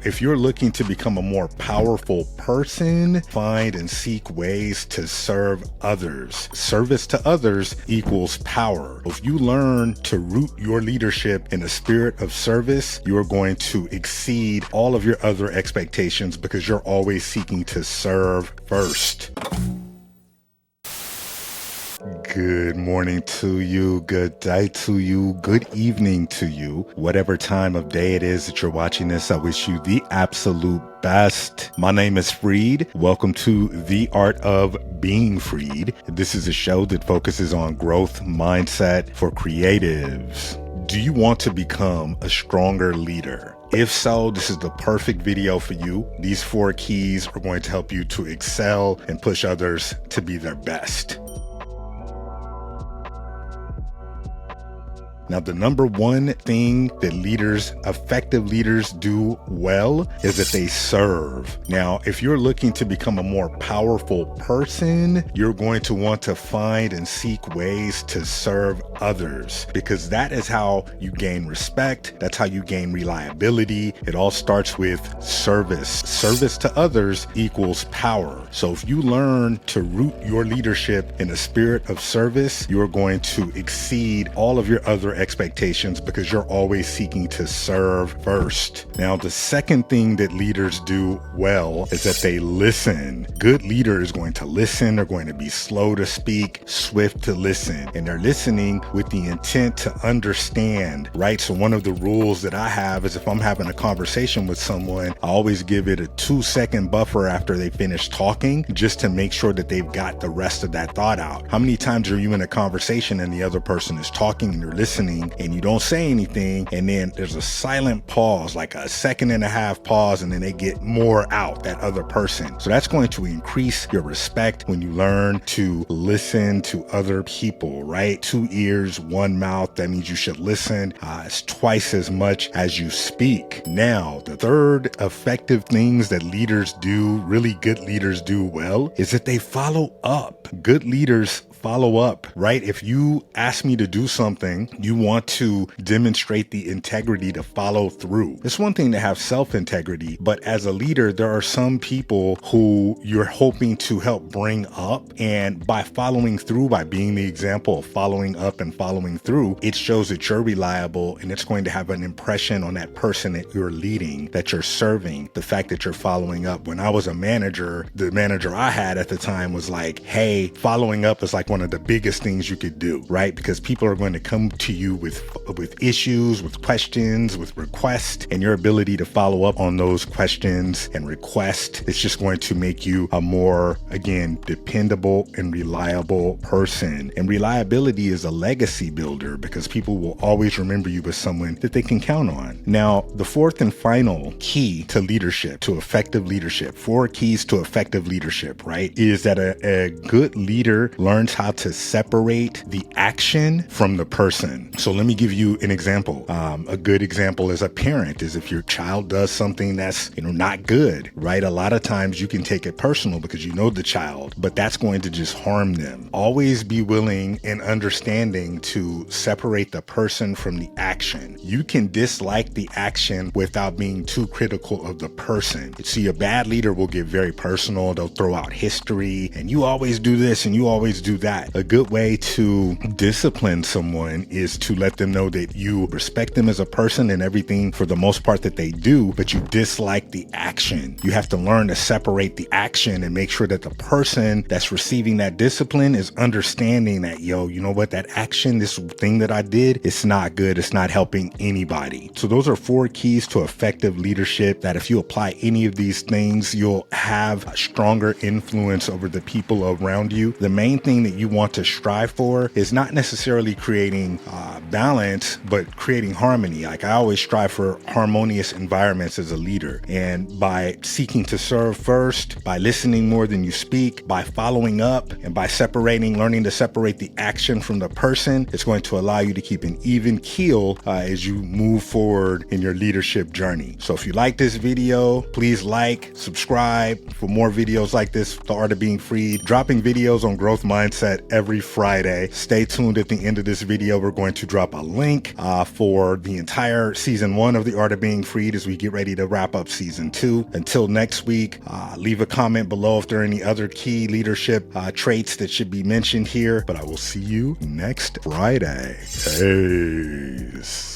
If you're looking to become a more powerful person, find and seek ways to serve others. Service to others equals power. If you learn to root your leadership in a spirit of service, you are going to exceed all of your other expectations because you're always seeking to serve first. Good morning to you, good day to you, good evening to you. Whatever time of day it is that you're watching this, I wish you the absolute best. My name is Freed. Welcome to The Art of Being Freed. This is a show that focuses on growth mindset for creatives. Do you want to become a stronger leader? If so, this is the perfect video for you. These 4 keys are going to help you to excel and push others to be their best. Now, the number one thing that effective leaders do well is that they serve. Now, if you're looking to become a more powerful person, you're going to want to find and seek ways to serve others because that is how you gain respect. That's how you gain reliability. It all starts with service. Service to others equals power. So if you learn to root your leadership in a spirit of service, you're going to exceed all of your other expectations because you're always seeking to serve first. Now, the second thing that leaders do well is that they listen. Good leader is going to listen. They're going to be slow to speak, swift to listen, and they're listening with the intent to understand, right? So one of the rules that I have is if I'm having a conversation with someone, I always give it a 2-second buffer after they finish talking just to make sure that they've got the rest of that thought out. How many times are you in a conversation and the other person is talking and you're listening and you don't say anything, and then there's a silent pause, like a 1.5-second pause, and then they get more out, that other person. So that's going to increase your respect when you learn to listen to other people, right? 2 ears, 1 mouth. That means you should listen as twice as much as you speak. Now, the third effective things that leaders do, really good leaders do well, is that they follow up. Good leaders follow up, right? If you ask me to do something, you want to demonstrate the integrity to follow through. It's one thing to have self-integrity, but as a leader, there are some people who you're hoping to help bring up. And by following through, by being the example of following up and following through, it shows that you're reliable and it's going to have an impression on that person that you're leading, that you're serving, the fact that you're following up. When I was a manager, the manager I had at the time was like, hey, following up is like one of the biggest things you could do, right? Because people are going to come to you with issues, with questions, with requests, and your ability to follow up on those questions and requests, it's just going to make you a more, again, dependable and reliable person. And reliability is a legacy builder because people will always remember you as someone that they can count on. Now, the fourth and final key to leadership, to effective leadership, 4 keys to effective leadership, right, is that a good leader learns how to separate the action from the person. So let me give you an example. A good example as a parent is if your child does something that's, not good, right? A lot of times you can take it personal because you know the child, but that's going to just harm them. Always be willing and understanding to separate the person from the action. You can dislike the action without being too critical of the person. See, a bad leader will get very personal. They'll throw out history and you always do this and you always do that. A good way to discipline someone is to let them know that you respect them as a person and everything for the most part that they do, but you dislike the action. You have to learn to separate the action and make sure that the person that's receiving that discipline is understanding that, you know what, that action, this thing that I did, it's not good. It's not helping anybody. So those are 4 keys to effective leadership that if you apply any of these things, you'll have a stronger influence over the people around you. The main thing that you want to strive for is not necessarily creating balance, but creating harmony. Like I always strive for harmonious environments as a leader. And by seeking to serve first, by listening more than you speak, by following up, and by learning to separate the action from the person, it's going to allow you to keep an even keel as you move forward in your leadership journey. So if you like this video, please like, subscribe for more videos like this, The Art of Being Freed, dropping videos on growth mindset sunset every Friday. Stay tuned. At the end of this video, we're going to drop a link for the entire season 1 of The Art of Being Freed as we get ready to wrap up season 2. Until next week, leave a comment below if there are any other key leadership traits that should be mentioned here, but I will see you next Friday. Peace.